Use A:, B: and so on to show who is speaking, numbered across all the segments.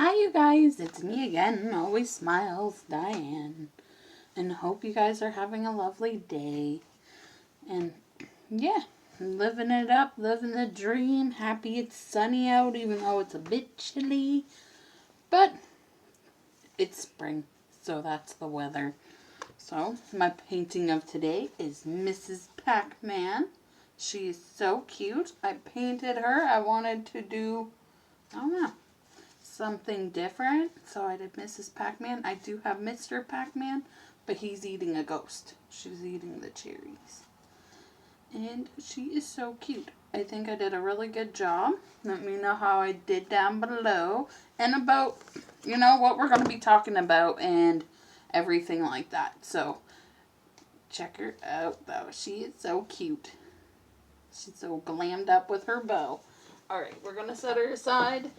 A: Hi you guys, it's me again, always smiles, Diane. And hope you guys are having a lovely day. And yeah, living it up, living the dream. Happy it's sunny out even though it's a bit chilly. But it's spring, so that's the weather. So my painting of today is Mrs. Pac-Man. She is so cute. I painted her. I wanted to do, I don't know, something different, so I did Mrs. Pac-Man. I do have Mr. Pac-Man, but he's eating a ghost. She's eating the cherries. And she is so cute. I think I did a really good job. Let me know how I did down below. And about, what we're going to be talking about and everything like that. So, check her out, though. She is so cute. She's so glammed up with her bow. Alright, we're going to set her aside.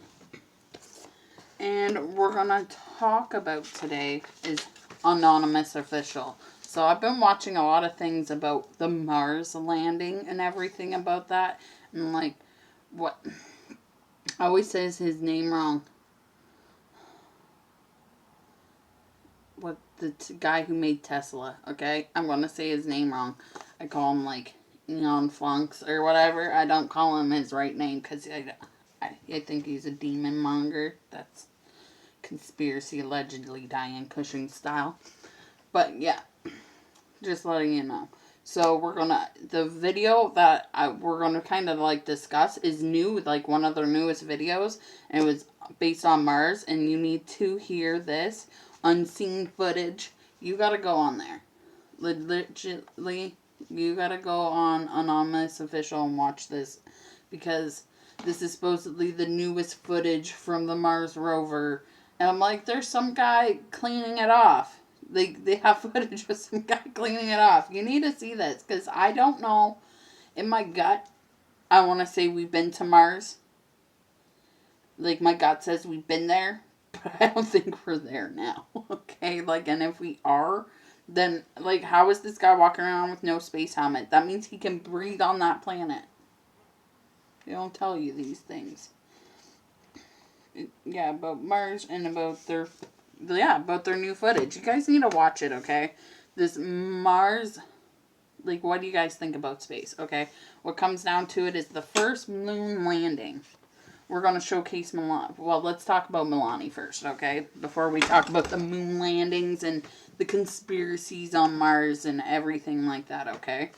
A: And we're going to talk about today is Anonymous Official. So I've been watching a lot of things about the Mars landing and everything about that. And like, what? I always says his name wrong. What, the guy who made Tesla, okay? I'm going to say his name wrong. I call him like Eon Flunks or whatever. I don't call him his right name because I think he's a demon monger. That's conspiracy, allegedly Diane Cushing style. But yeah, just letting you know. So we're gonna, the video that we're gonna kind of like discuss is new, like one of their newest videos, and it was based on Mars. And you need to hear this unseen footage. You gotta go on there, legitimately. You gotta go on Anonymous Official and watch this, because this is supposedly the newest footage from the Mars rover. And I'm like, there's some guy cleaning it off. They have footage of some guy cleaning it off. You need to see this, because I don't know. In my gut, I want to say we've been to Mars. Like, my gut says we've been there, but I don't think we're there now. Okay? Like, and if we are, then, like, how is this guy walking around with no space helmet? That means he can breathe on that planet. They don't tell you these things. Yeah, about Mars and about their new footage. You guys need to watch it, okay? This Mars, like, what do you guys think about space, okay? What comes down to it is the first moon landing. We're going to showcase Milani. Well, let's talk about Milani first, okay? Before we talk about the moon landings and the conspiracies on Mars and everything like that, okay?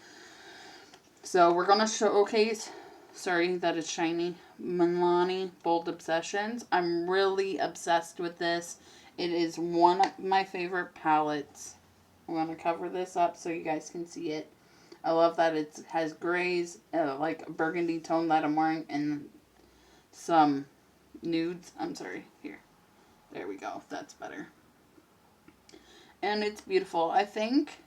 A: So, we're going to showcase, sorry that it's shiny, Milani Bold Obsessions. I'm really obsessed with this. It is one of my favorite palettes. I'm going to cover this up so you guys can see it. I love that it has grays, like a burgundy tone that I'm wearing, and some nudes. I'm sorry, here. There we go. That's better. And it's beautiful. I think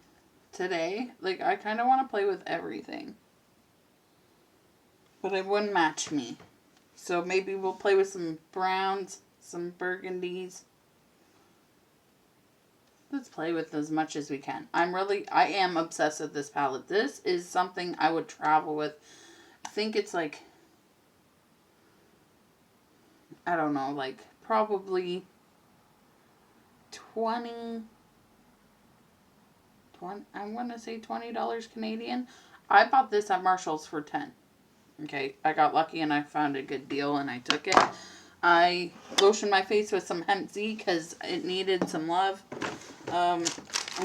A: today, like, I kind of want to play with everything. But it wouldn't match me. So maybe we'll play with some browns, some burgundies. Let's play with as much as we can. I am obsessed with this palette. This is something I would travel with. I think it's like, I don't know, like probably 20, I want to say $20 Canadian. I bought this at Marshall's for 10. Okay, I got lucky and I found a good deal and I took it. I lotioned my face with some Hemp Z because it needed some love. I'm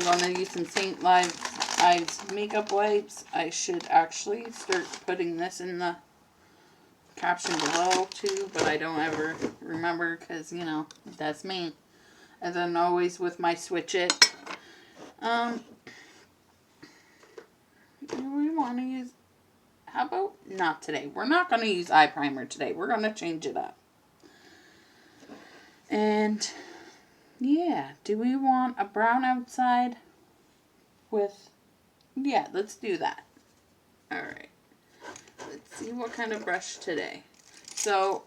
A: going to use some St.Ives makeup wipes. I should actually start putting this in the caption below too, but I don't ever remember because, that's me. And then always with my Switch It. We want to use, how about not today? We're not going to use eye primer today. We're going to change it up. And yeah, do we want a brown outside with, yeah, let's do that. Alright, let's see what kind of brush today. So,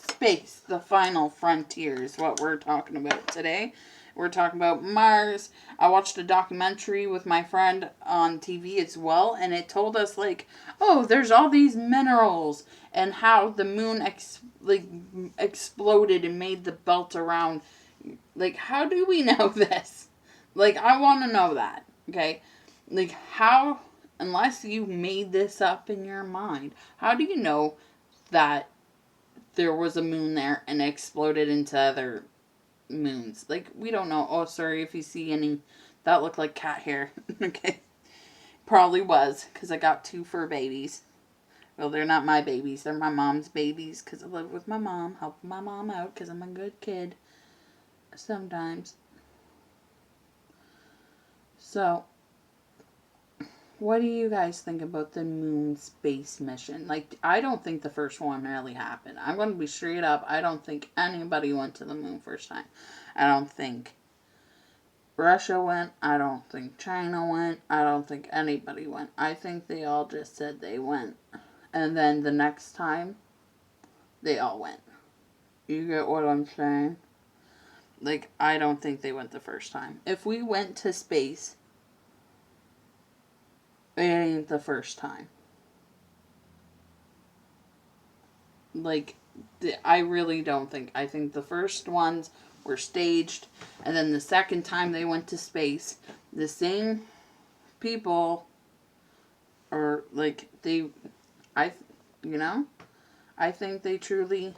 A: space, the final frontier is what we're talking about today. We're talking about Mars. I watched a documentary with my friend on TV as well, and it told us, like, oh, there's all these minerals, and how the moon like, exploded and made the belt around. Like, how do we know this? Like, I want to know that, okay? Like, how, unless you made this up in your mind, how do you know that there was a moon there and exploded into other moons? Like, we don't know. Oh, sorry if you see any. That looked like cat hair. Okay. Probably was, because I got 2 fur babies. Well, they're not my babies. They're my mom's babies, because I live with my mom, helping my mom out, because I'm a good kid. Sometimes. So, what do you guys think about the moon space mission? Like, I don't think the first one really happened. I'm going to be straight up. I don't think anybody went to the moon first time. I don't think Russia went. I don't think China went. I don't think anybody went. I think they all just said they went. And then the next time, they all went. You get what I'm saying? Like, I don't think they went the first time. If we went to space, it ain't the first time. Like, I really don't think. I think the first ones were staged, and then the second time they went to space, the same people, or, like, I think they truly,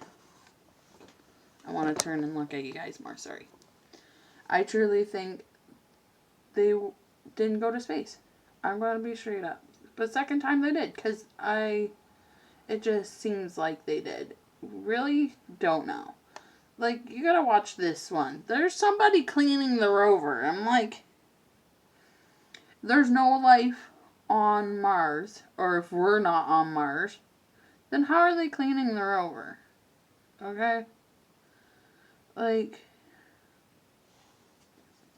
A: I want to turn and look at you guys more, sorry. I truly think they didn't go to space. I'm going to be straight up. But second time they did, because it just seems like they did. Really don't know. Like, you gotta watch this one. There's somebody cleaning the rover. I'm like, there's no life on Mars, or if we're not on Mars, then how are they cleaning the rover? Okay? Like,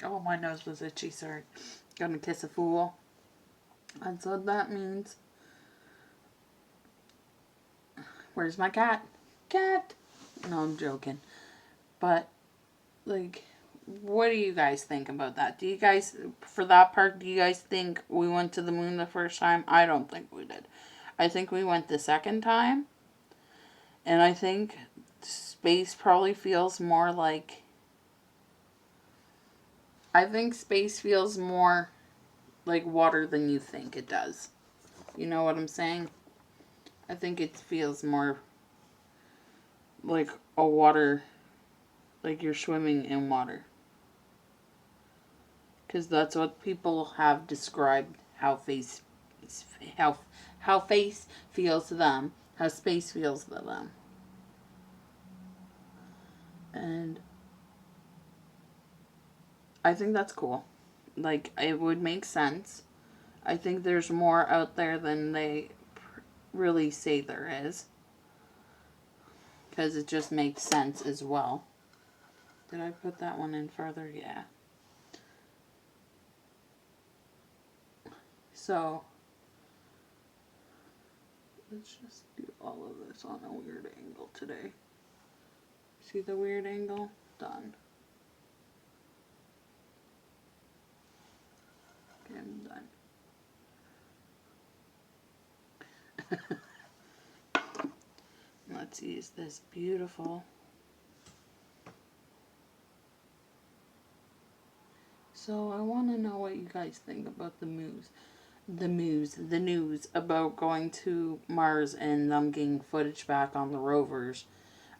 A: oh, my nose was itchy, sorry. Gonna kiss a fool. That's what that means. Where's my cat? Cat! No, I'm joking. But, like, what do you guys think about that? Do you guys, for that part, do you guys think we went to the moon the first time? I don't think we did. I think we went the second time. And I think space probably feels more like, I think space feels more like water than you think it does. You know what I'm saying? I think it feels more like a water, like you're swimming in water. Because that's what people have described how how face feels to them, how space feels to them. And I think that's cool. Like, it would make sense. I think there's more out there than they really say there is. Because it just makes sense as well. Did I put that one in further? Yeah. So, let's just do all of this on a weird angle today. See the weird angle? Done. Okay, I'm done. Let's use this beautiful. So I want to know what you guys think about the news about going to Mars and them getting footage back on the rovers.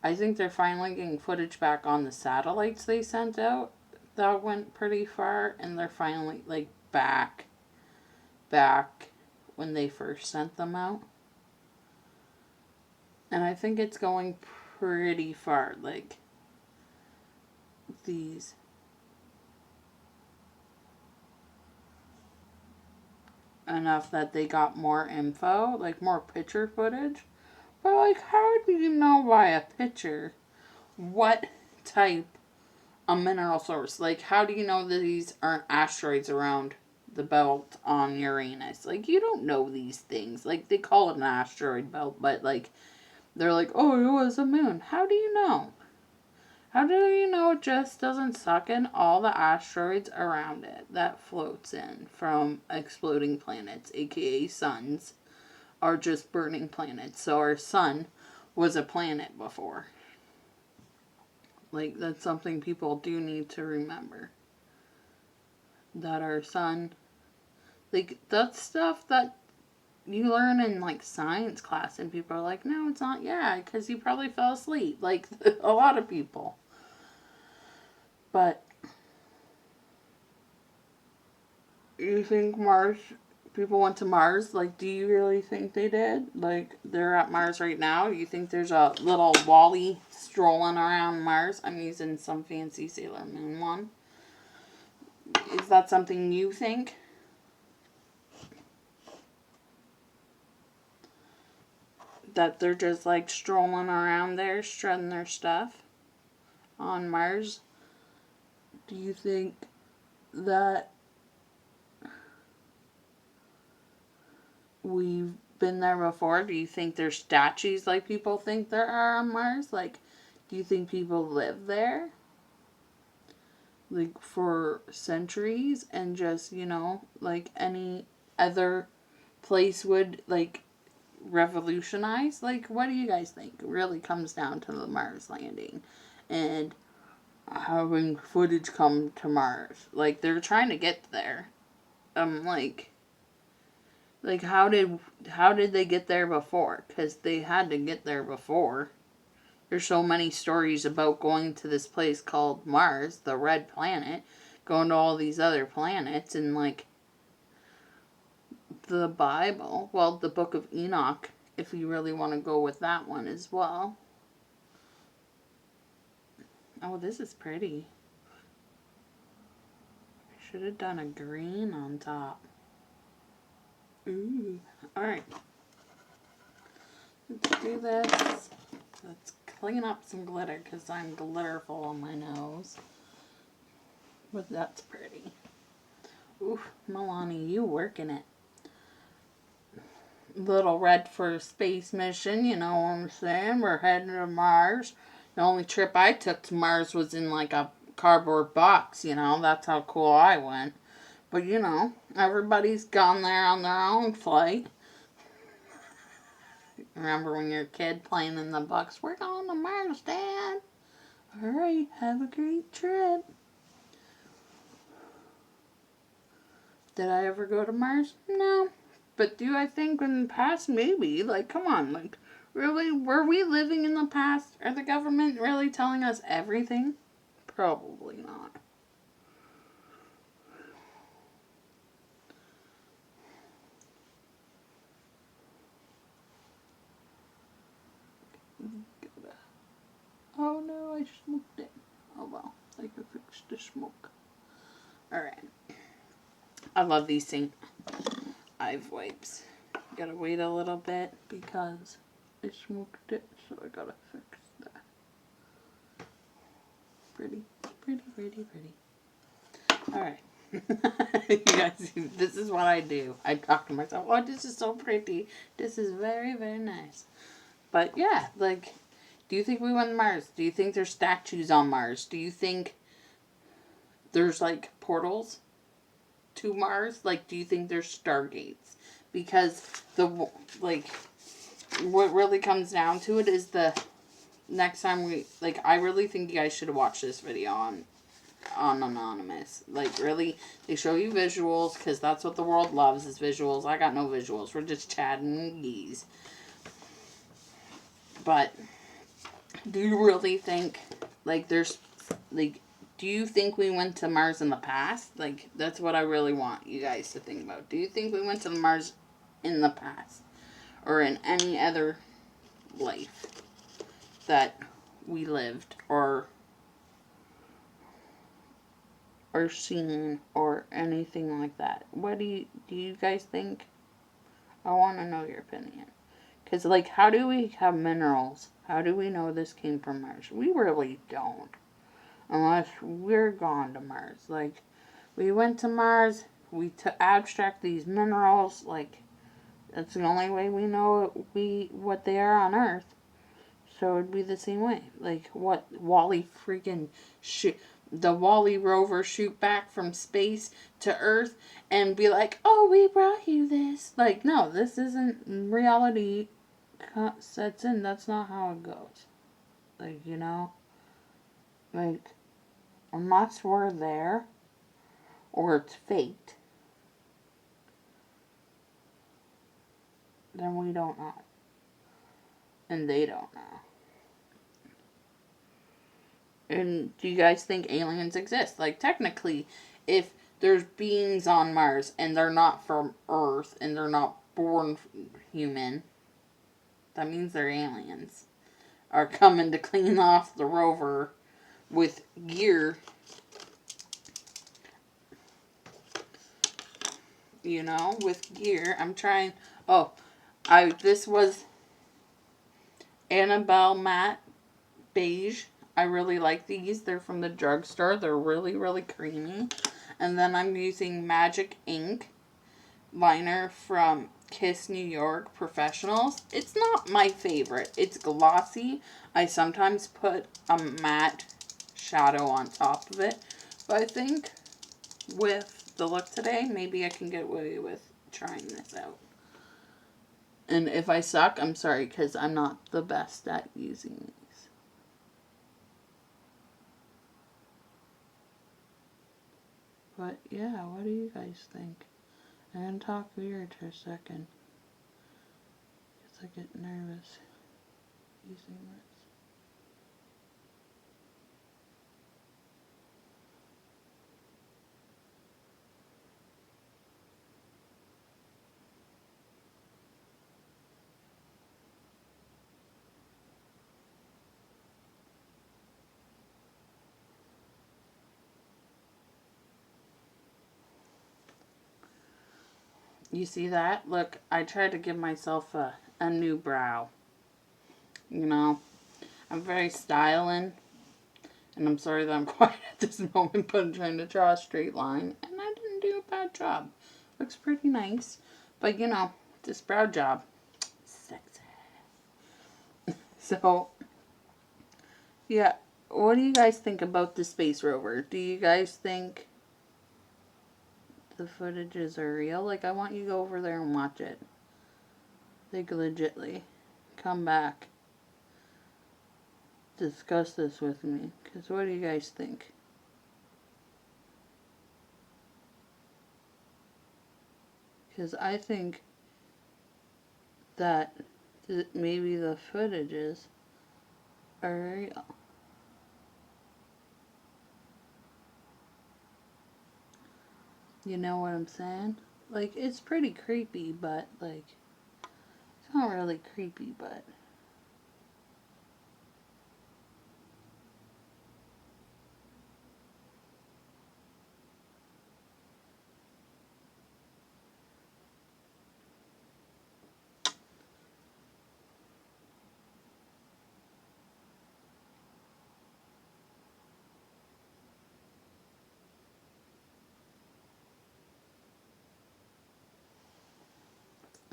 A: I think they're finally getting footage back on the satellites they sent out. That went pretty far, and they're finally, like, back when they first sent them out. And I think it's going pretty far, like, these. Enough that they got more info, like more picture footage. But, like, how do you know by a picture what type of mineral source? Like, how do you know that these aren't asteroids around the belt on Uranus? Like, you don't know these things. Like, they call it an asteroid belt, but, like, they're like, oh, it was a moon. How do you know? How do you know it just doesn't suck in all the asteroids around it that floats in from exploding planets, aka suns, are just burning planets? So our sun was a planet before. Like, that's something people do need to remember. That our sun, like, that's stuff that you learn in, like, science class, and people are like, no, it's not. Yeah, because you probably fell asleep, like a lot of people. But you think Mars, people went to Mars? Like, do you really think they did? Like, they're at Mars right now? You think there's a little Wally strolling around Mars? I'm using some fancy Sailor Moon one. Is that something you think? That they're just, like, strolling around there, strutting their stuff on Mars? Do you think that we've been there before? Do you think there's statues like people think there are on Mars? Like, do you think people live there? Like, for centuries, and just, you know, like any other place would, like, revolutionize? Like, what do you guys think? It really comes down to the Mars landing and having footage come to Mars. Like, they're trying to get there. Like, how did they get there before? Because they had to get there before. There's so many stories about going to this place called Mars, the red planet, going to all these other planets, and, like, the Bible, well, the Book of Enoch, if you really want to go with that one as well. Oh, this is pretty. I should have done a green on top. Ooh. Alright. Let's do this. Let's clean up some glitter because I'm glitterful on my nose. But that's pretty. Ooh, Milani, you working it. Little red for space mission, you know what I'm saying? We're heading to Mars. The only trip I took to Mars was in, like, a cardboard box, you know? That's how cool I went. But, you know, everybody's gone there on their own flight. Remember when you're a kid playing in the box? We're going to Mars, Dad. Alright, have a great trip. Did I ever go to Mars? No. But do I think in the past? Maybe. Like, come on. Like, really? Were we living in the past? Are the government really telling us everything? Probably not. Oh no, I smoked it. Oh well, I can fix the smoke. Alright. I love these St.Ives wipes. Gotta wait a little bit because I smoked it, so I gotta fix that. Pretty, pretty, pretty, pretty. Alright. You guys, this is what I do. I talk to myself, oh, this is so pretty. This is very, very nice. But yeah, like, do you think we went to Mars? Do you think there's statues on Mars? Do you think there's, like, portals to Mars? Like, do you think there's stargates? Because like, what really comes down to it is the next time I really think you guys should have watched this video on Anonymous. Like, really, they show you visuals, because that's what the world loves, is visuals. I got no visuals. We're just chatting geese. But do you really think, like, there's, like, do you think we went to Mars in the past? Like, that's what I really want you guys to think about. Do you think we went to Mars in the past? Or in any other life that we lived or seen or anything like that? What do you guys think? I want to know your opinion. Because, like, how do we have minerals? How do we know this came from Mars? We really don't. Unless we're gone to Mars. Like, we went to Mars, we abstract these minerals, like, that's the only way we know what they are on Earth. So it'd be the same way. Like, what Wally freaking the Wally rover shoot back from space to Earth and be like, oh, we brought you this. Like, no, this isn't reality. sets in. That's not how it goes. Like, you know? Like, unless we're there, or it's faked, then we don't know. And they don't know. And do you guys think aliens exist? Like, technically, if there's beings on Mars and they're not from Earth and they're not born human, that means they're aliens. Are coming to clean off the rover with gear. You know, with gear. I'm trying. Oh, this was Annabelle matte beige. I really like these. They're from the drugstore. They're really, really creamy. And then I'm using Magic Ink liner from Kiss New York Professionals. It's not my favorite. It's glossy. I sometimes put a matte shadow on top of it. But I think with the look today, maybe I can get away with trying this out. And if I suck, I'm sorry, because I'm not the best at using these. But yeah, what do you guys think? I'm going to talk weird for a second. Because I get nervous using this. You see that? Look, I tried to give myself a new brow. You know, I'm very styling. And I'm sorry that I'm quiet at this moment, but I'm trying to draw a straight line. And I didn't do a bad job. Looks pretty nice. But, you know, this brow job, sexy. So, yeah. What do you guys think about the Space Rover? Do you guys think the footages are real? Like, I want you to go over there and watch it. Like, legitly. Come back. Discuss this with me. Because what do you guys think? Because I think that maybe the footages are real. You know what I'm saying? Like, it's pretty creepy, but, like, it's not really creepy, but...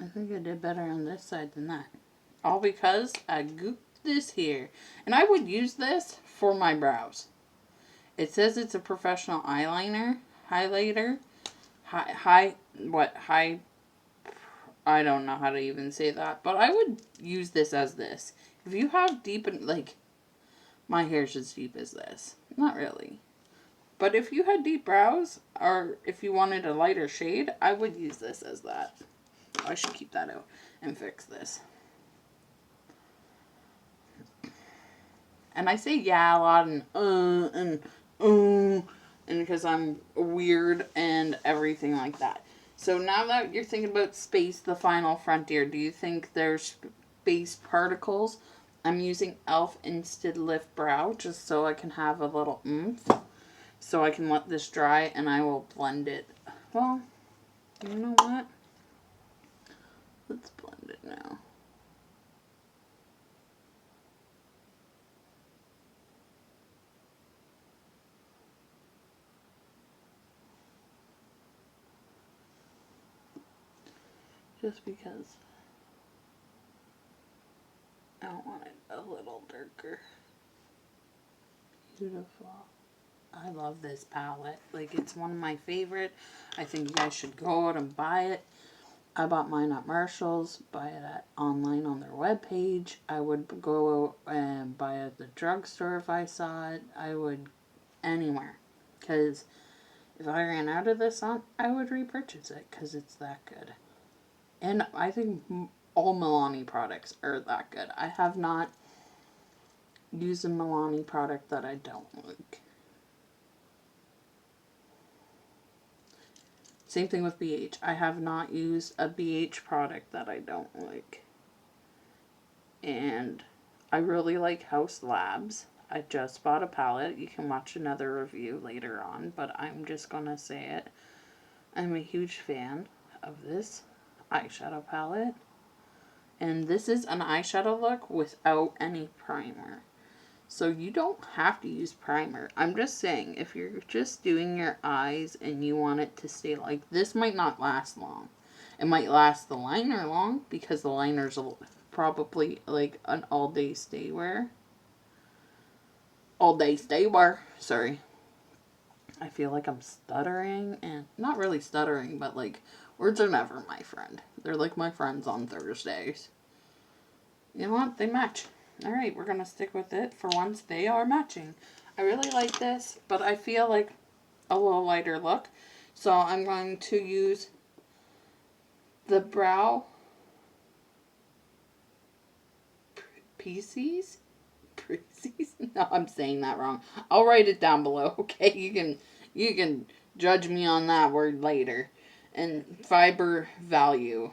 A: I think I did better on this side than that. All because I gooped this here. And I would use this for my brows. It says it's a professional eyeliner, highlighter, I don't know how to even say that. But I would use this as this. If you have deep, like, my hair's as deep as this. Not really. But if you had deep brows, or if you wanted a lighter shade, I would use this as that. I should keep that out and fix this. And I say yeah a lot and because I'm weird and everything like that. So now that you're thinking about space, the final frontier, do you think there's space particles? I'm using e.l.f. Instant Lift Brow just so I can have a little oomph. So I can let this dry and I will blend it. Well, you know what? Let's blend it now. Just because I don't want it a little darker. Beautiful. I love this palette. Like, it's one of my favorite. I think you guys should go out and buy it. I bought mine at Marshall's, buy it online on their webpage. I would go and buy it at the drugstore if I saw it. I would anywhere. Because if I ran out of this on, I would repurchase it because it's that good. And I think all Milani products are that good. I have not used a Milani product that I don't like. Same thing with BH. I have not used a BH product that I don't like. And I really like House Labs. I just bought a palette. You can watch another review later on, but I'm just going to say it. I'm a huge fan of this eyeshadow palette. And this is an eyeshadow look without any primer. So you don't have to use primer. I'm just saying, if you're just doing your eyes and you want it to stay like this, might not last long. It might last the liner long because the liner's probably like an all-day stay wear. All-day stay wear. Sorry. I feel like I'm stuttering, and not really stuttering, but like words are never my friend. They're like my friends on Thursdays. You know what? They match. Alright, we're going to stick with it for once. They are matching. I really like this, but I feel like a little lighter look. So I'm going to use the brow pieces. No, I'm saying that wrong. I'll write it down below, okay? You can judge me on that word later. And fiber value.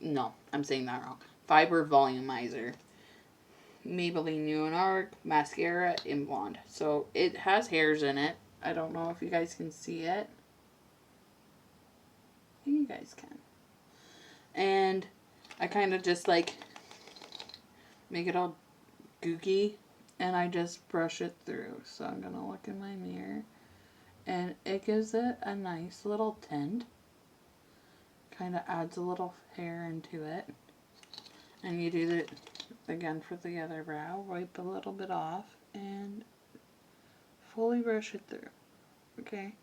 A: No, I'm saying that wrong. Fiber volumizer. Maybelline New and Arc mascara in blonde. So it has hairs in it. I don't know if you guys can see it. You guys can. And I kind of just like make it all gooky, and I just brush it through. So I'm gonna look in my mirror, and it gives it a nice little tint. Kind of adds a little hair into it. And you do it again for the other brow. Wipe a little bit off and fully brush it through. Okay.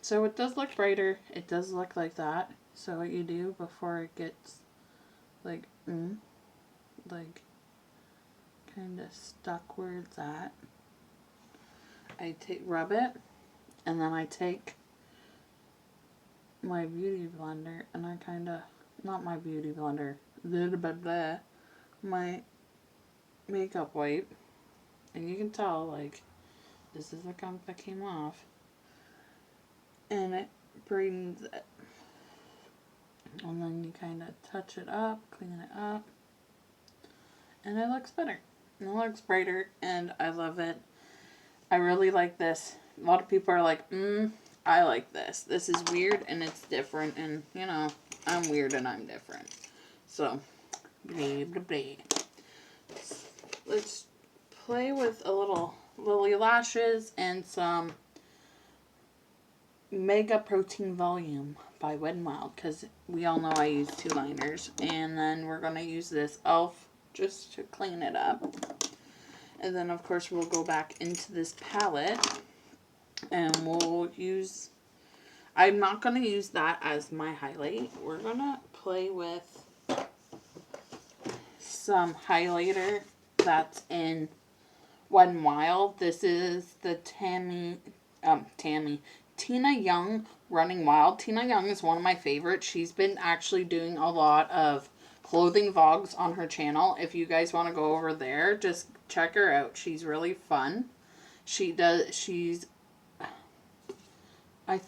A: So it does look brighter. It does look like that. So what you do before it gets like kind of stuck where it's at, I rub it, and then I take my beauty blender and I kind of, not my beauty blender, my makeup wipe, and you can tell like this is the gunk that came off, and it brings it, and then you kind of touch it up, clean it up, and it looks better, and it looks brighter, and I love it. I really like this. A lot of people are like, I like this. This is weird and it's different, and you know, I'm weird and I'm different. So, blah, blah, blah. Let's play with a little Lilly Lashes and some Mega Protein Volume by Wet n Wild, because we all know I use 2 liners. And then we're going to use this e.l.f. just to clean it up. And then, of course, we'll go back into this palette and we'll use, I'm not going to use that as my highlight. We're going to play with some highlighter that's in Wet n Wild. This is the Tina Yong Running Wild. Tina Yong is one of my favorites. She's been actually doing a lot of clothing vlogs on her channel. If you guys want to go over there, just check her out. She's really fun. I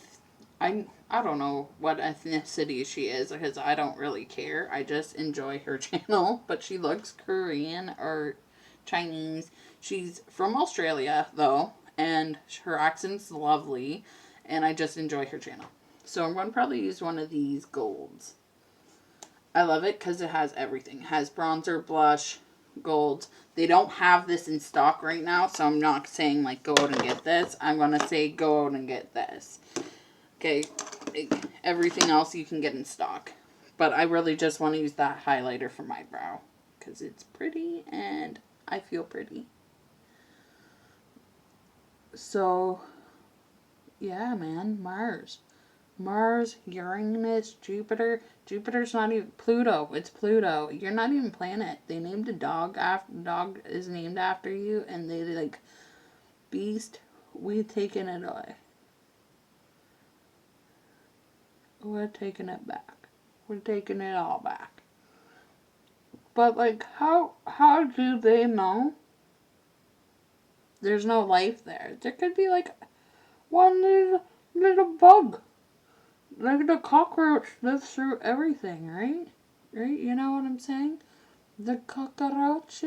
A: don't know what ethnicity she is because I don't really care. I just enjoy her channel. But she looks Korean or Chinese. She's from Australia though, and her accent's lovely, and I just enjoy her channel. So I'm going to probably use one of these golds. I love it because it has everything. It has bronzer, blush, gold. They don't have this in stock right now, so I'm not saying like go out and get this. I'm going to say go out and get this. Okay, everything else you can get in stock. But I really just want to use that highlighter for my brow because it's pretty and I feel pretty. So, yeah, man, Mars. Mars, Uranus, Jupiter. Jupiter's not even Pluto. It's Pluto. You're not even planet. They named a dog after dog is named after you, and they like beast. We've taken it away. We're taking it back. We're taking it all back. But like, how do they know there's no life there? There could be like one little bug. Like the cockroach lives through everything, right? Right? You know what I'm saying? The cockroach,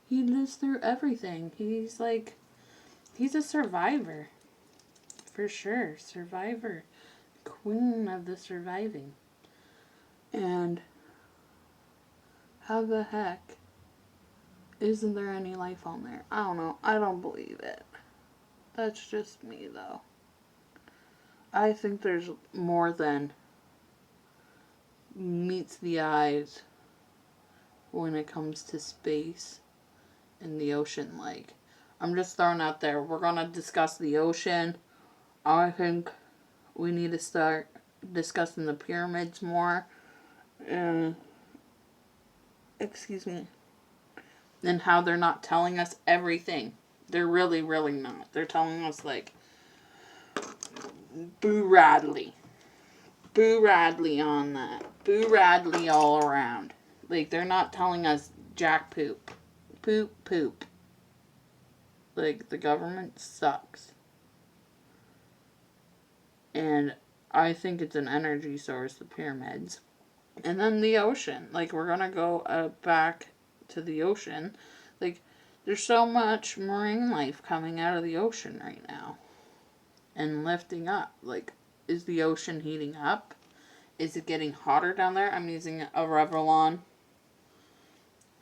A: he lives through everything. He's a survivor. For sure. Survivor. Queen of the surviving. And how the heck isn't there any life on there? I don't know. I don't believe it. That's just me, though. I think there's more than meets the eyes when it comes to space and the ocean. Like, I'm just throwing out there. We're going to discuss the ocean. I think we need to start discussing the pyramids more. Excuse me. And how they're not telling us everything. They're really, really not. They're telling us, like, Boo Radley. Boo Radley on that. Boo Radley all around. Like, they're not telling us jack poop. Poop, poop. Like, the government sucks. And I think it's an energy source, the pyramids. And then the ocean. Like, we're gonna go back to the ocean. Like, there's so much marine life coming out of the ocean right now. And lifting up. Like, is the ocean heating up? Is it getting hotter down there? I'm using a Revlon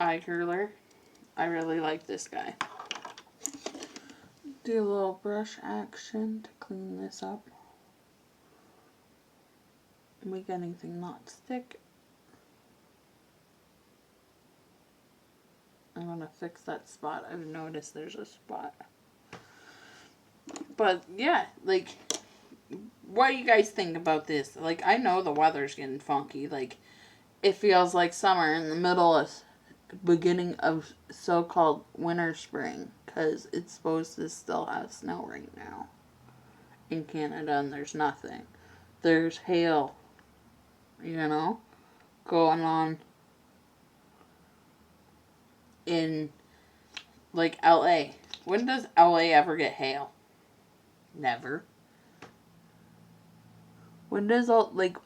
A: eye curler. I really like this guy. Do a little brush action to clean this up. Make anything not stick. I'm going to fix that spot. I've noticed there's a spot. But yeah, like, what do you guys think about this? Like, I know the weather's getting funky. Like, it feels like summer in the middle of beginning of so-called winter spring. Because it's supposed to still have snow right now in Canada, and there's nothing. There's hail, you know, going on in, like, LA. When does LA ever get hail? Never. When does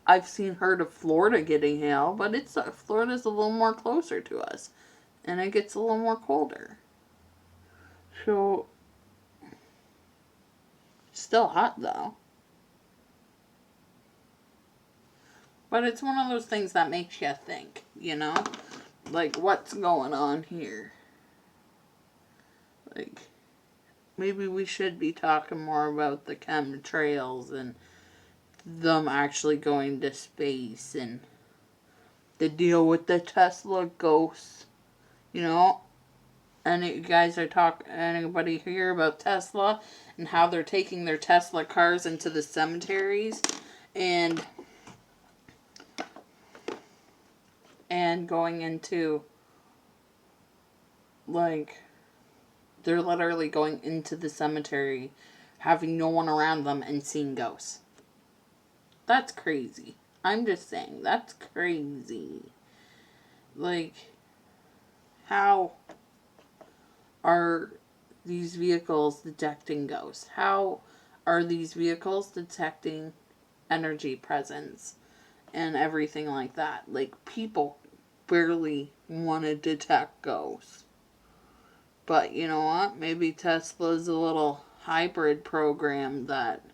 A: I've heard of Florida getting hail, but Florida's a little more closer to us, and it gets a little more colder. So, still hot though. But it's one of those things that makes you think, you know? Like, what's going on here? Like, maybe we should be talking more about the chemtrails and them actually going to space and the deal with the Tesla ghosts, you know? And you guys anybody hear about Tesla and how they're taking their Tesla cars into the cemeteries and going into, like, they're literally going into the cemetery, having no one around them and seeing ghosts. That's crazy. I'm just saying, that's crazy. Like, how are these vehicles detecting ghosts? How are these vehicles detecting energy presence and everything like that? Like, people barely want to detect ghosts. But you know what? Maybe Tesla's a little hybrid program that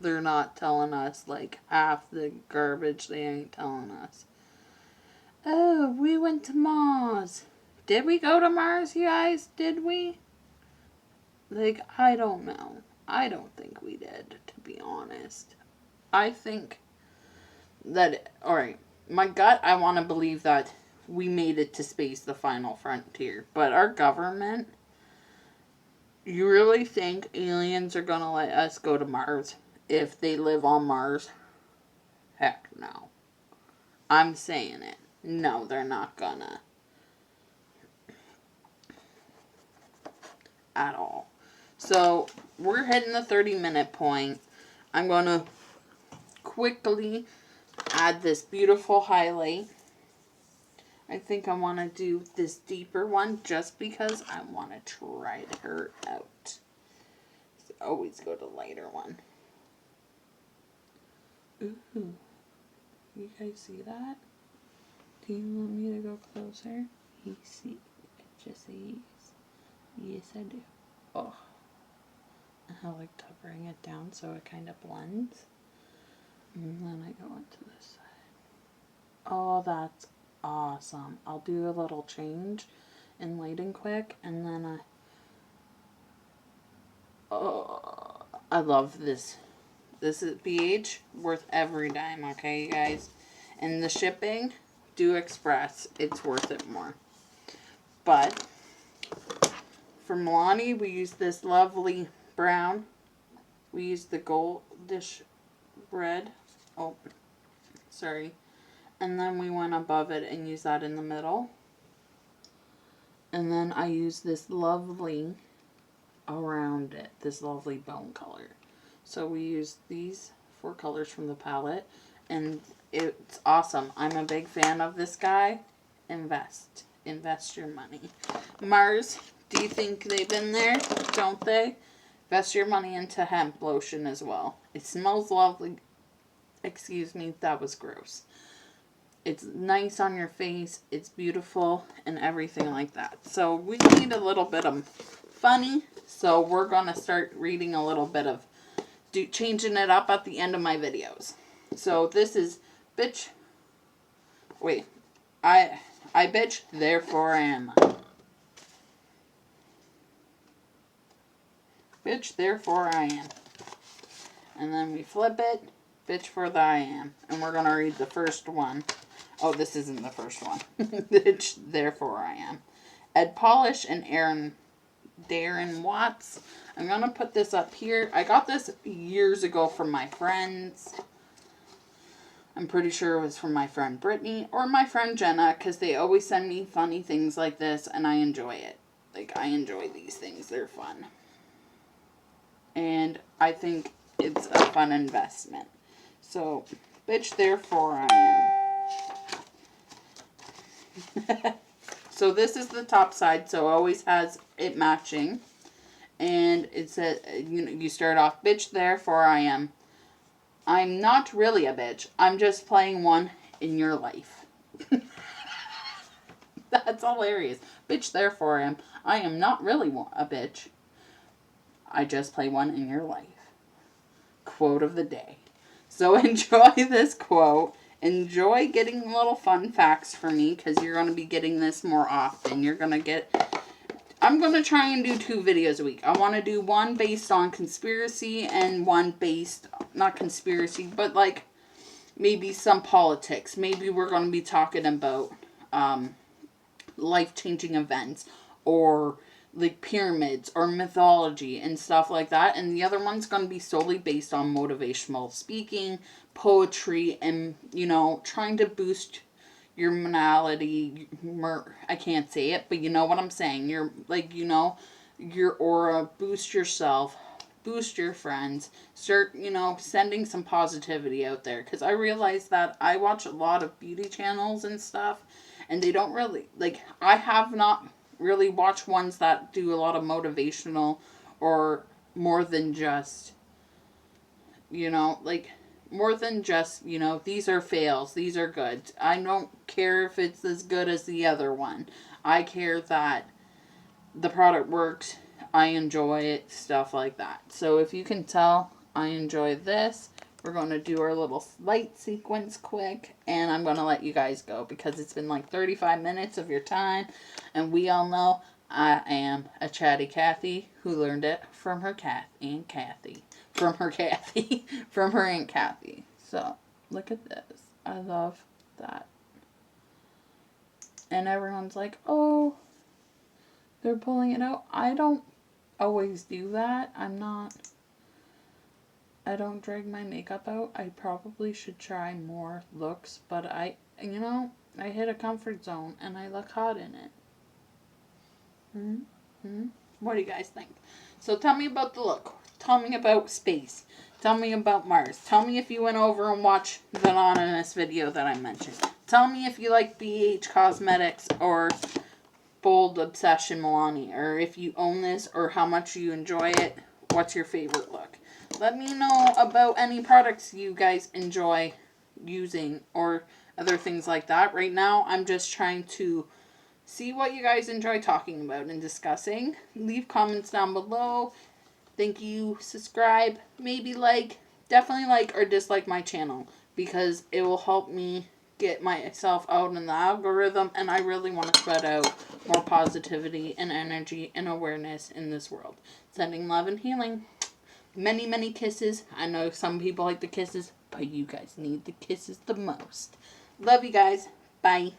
A: they're not telling us, like, half the garbage they ain't telling us. Oh, we went to Mars. Did we go to Mars, you guys? Did we? Like, I don't know. I don't think we did, to be honest. I think that, alright, my gut, I want to believe that we made it to space, the final frontier. But our government, you really think aliens are going to let us go to Mars if they live on Mars. Heck no. I'm saying it. No, they're not gonna. At all. So, we're hitting the 30-minute point. I'm going to quickly add this beautiful highlight. I think I want to do this deeper one just because I want to try her out. So always go to lighter one. Ooh. You guys see that? Do you want me to go closer? You see? Just see. Yes, I do. Oh. I like to bring it down so it kind of blends. And then I go into this side. Oh, that's awesome. I'll do a little change in lighting quick, and then I love this. This is beige, worth every dime, okay, you guys? And the shipping, do express. It's worth it more. But for Milani, we use this lovely brown. We use the goldish red. Oh, sorry. And then we went above it and used that in the middle. And then I use this lovely around it, this lovely bone color. So we use these 4 colors from the palette, and it's awesome. I'm a big fan of this guy. Invest your money. Mars, do you think they've been there? Don't they? Invest your money into hemp lotion as well. It smells lovely. Excuse me, that was gross. It's nice on your face, it's beautiful, and everything like that. So we need a little bit of funny, so we're going to start reading a little bit of, changing it up at the end of my videos. So this is, bitch, wait, I bitch, therefore I am. Bitch, therefore I am. And then we flip it, bitch, for the I am. And we're going to read the first one. Oh, this isn't the first one. Bitch, therefore I am. Ed Polish and Darren Wotz. I'm going to put this up here. I got this years ago from my friends. I'm pretty sure it was from my friend Brittany or my friend Jenna, because they always send me funny things like this, and I enjoy it. Like, I enjoy these things. They're fun. And I think it's a fun investment. So, bitch, therefore I am. So this is the top side, so it always has it matching. And it says, you start off, bitch, therefore I am. I'm not really a bitch. I'm just playing one in your life. That's hilarious. Bitch, therefore I am. I am not really a bitch. I just play one in your life. Quote of the day. So enjoy this quote. Enjoy getting little fun facts for me, because you're going to be getting this more often. You're going to get... I'm going to try and do 2 videos a week. I want to do one based on conspiracy and one based... Not conspiracy, but like maybe some politics. Maybe we're going to be talking about life-changing events or like pyramids or mythology and stuff like that. And the other one's going to be solely based on motivational speaking, poetry, and, trying to boost your morality. I can't say it, but you know what I'm saying. You're like, your aura, boost yourself, boost your friends, start, sending some positivity out there. Because I realize that I watch a lot of beauty channels and stuff, and they don't really, like, I have not really watched ones that do a lot of motivational or more than just, more than just, these are fails, these are good. I don't care if it's as good as the other one. I care that the product works, I enjoy it, stuff like that. So if you can tell, I enjoy this. We're going to do our little light sequence quick, and I'm going to let you guys go because it's been like 35 minutes of your time, and we all know I am a chatty Cathy who learned it from her Aunt Cathy. From her Aunt Cathy. So, look at this. I love that. And everyone's like, oh, they're pulling it out. I don't always do that. I'm not I don't drag my makeup out. I probably should try more looks, but I hit a comfort zone and I look hot in it. What do you guys think? So tell me about the look. Tell me about space. Tell me about Mars. Tell me if you went over and watched the anonymous video that I mentioned. Tell me if you like BH Cosmetics or Bold Obsession Milani, or if you own this, or how much you enjoy it. What's your favorite look? Let me know about any products you guys enjoy using or other things like that. Right now, I'm just trying to see what you guys enjoy talking about and discussing. Leave comments down below. Thank you. Subscribe. Maybe like. Definitely like or dislike my channel, because it will help me get myself out in the algorithm, and I really want to spread out more positivity and energy and awareness in this world. Sending love and healing. Many, many kisses. I know some people like the kisses, but you guys need the kisses the most. Love you guys. Bye.